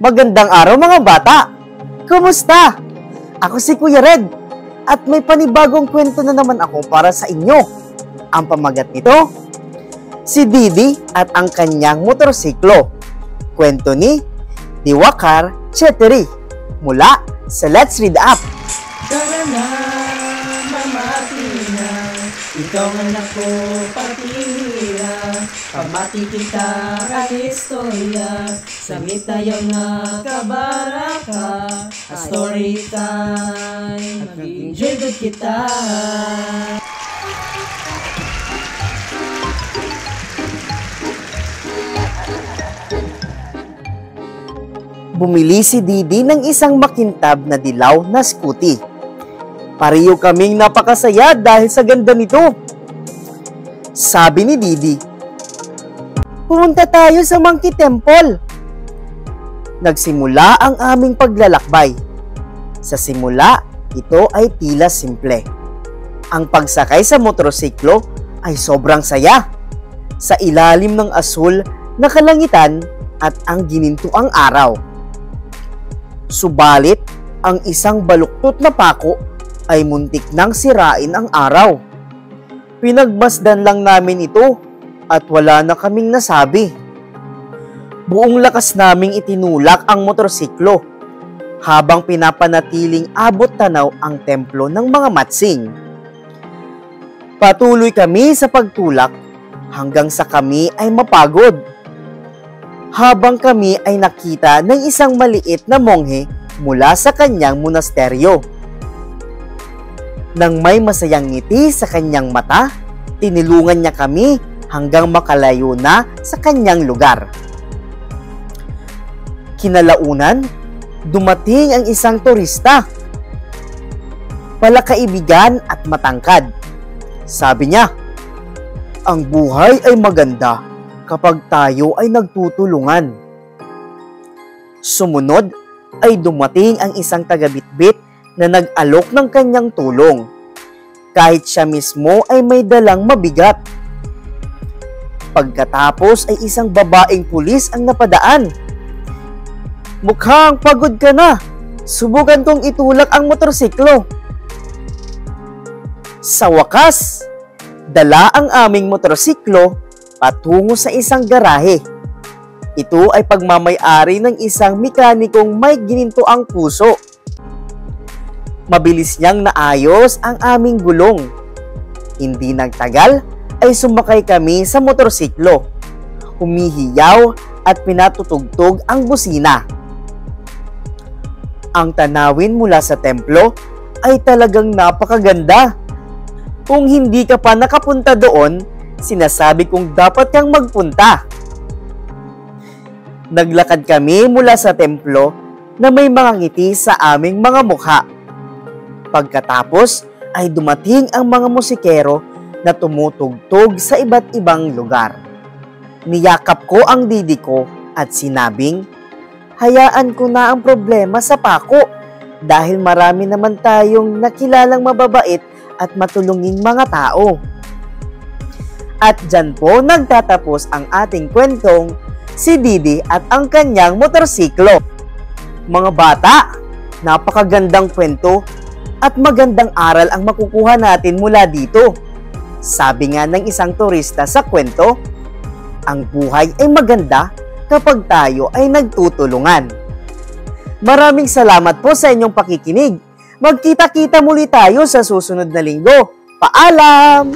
Magandang araw mga bata! Kumusta? Ako si Kuya Red at may panibagong kwento na naman ako para sa inyo. Ang pamagat nito, si Didi at ang kanyang motorsiklo. Kwento ni Diwakar Chetri mula sa Let's Read Up. Tara na, mamati na, ikaw anak ko, patira. Pamati kita ang istorya, samit tayo na kabaraka. A story time, mag-enjoy good kita. Bumili si Didi ng isang makintab na dilaw na scooty. Pareho kaming napakasaya dahil sa ganda nito. Sabi ni Didi, "Pumunta tayo sa Monkey Temple." Nagsimula ang aming paglalakbay. Sa simula, ito ay tila simple. Ang pagsakay sa motorsiklo ay sobrang saya. Sa ilalim ng asul na kalangitan at ang ginintuang araw. Subalit, ang isang baluktot na pako ay muntik nang sirain ang araw. Pinagmasdan lang namin ito at wala na kaming nasabi. Buong lakas naming itinulak ang motorsiklo habang pinapanatiling abot tanaw ang templo ng mga matsing. Patuloy kami sa pagtulak hanggang sa kami ay mapagod. Habang kami ay nakita ng isang maliit na monghe mula sa kanyang monasteryo. Nang may masayang ngiti sa kanyang mata, tinulungan niya kami hanggang makalayo na sa kanyang lugar. Kinalaunan, dumating ang isang turista. Palakaibigan at matangkad. Sabi niya, "Ang buhay ay maganda kapag tayo ay nagtutulungan." Sumunod ay dumating ang isang tagabitbit na nag-alok ng kanyang tulong, kahit siya mismo ay may dalang mabigat. Pagkatapos ay isang babaeng pulis ang napadaan. "Mukhang pagod ka na. Subukan kong itulak ang motorsiklo." Sa wakas, dala ang aming motorsiklo patungo sa isang garahe. Ito ay pagmamay-ari ng isang mekanikong may ginintoang puso. Mabilis niyang naayos ang aming gulong. Hindi nagtagal ay sumakay kami sa motorsiklo. Humihiyaw at pinatutugtog ang busina. Ang tanawin mula sa templo ay talagang napakaganda. Kung hindi ka pa nakapunta doon, sinasabi kong dapat kang magpunta. Naglakad kami mula sa templo na may mga ngiti sa aming mga mukha. Pagkatapos ay dumating ang mga musikero na tumutugtog sa iba't ibang lugar. Niyakap ko ang Didi ko at sinabing, "Hayaan ko na ang problema sa pako dahil marami naman tayong nakilalang mababait at matulunging mga tao." At dyan po nagtatapos ang ating kwentong si Didi at ang kanyang motorsiklo. Mga bata, napakagandang kwento at magandang aral ang makukuha natin mula dito. Sabi nga ng isang turista sa kwento, ang buhay ay maganda kapag tayo ay nagtutulungan. Maraming salamat po sa inyong pakikinig. Magkita-kita muli tayo sa susunod na linggo. Paalam!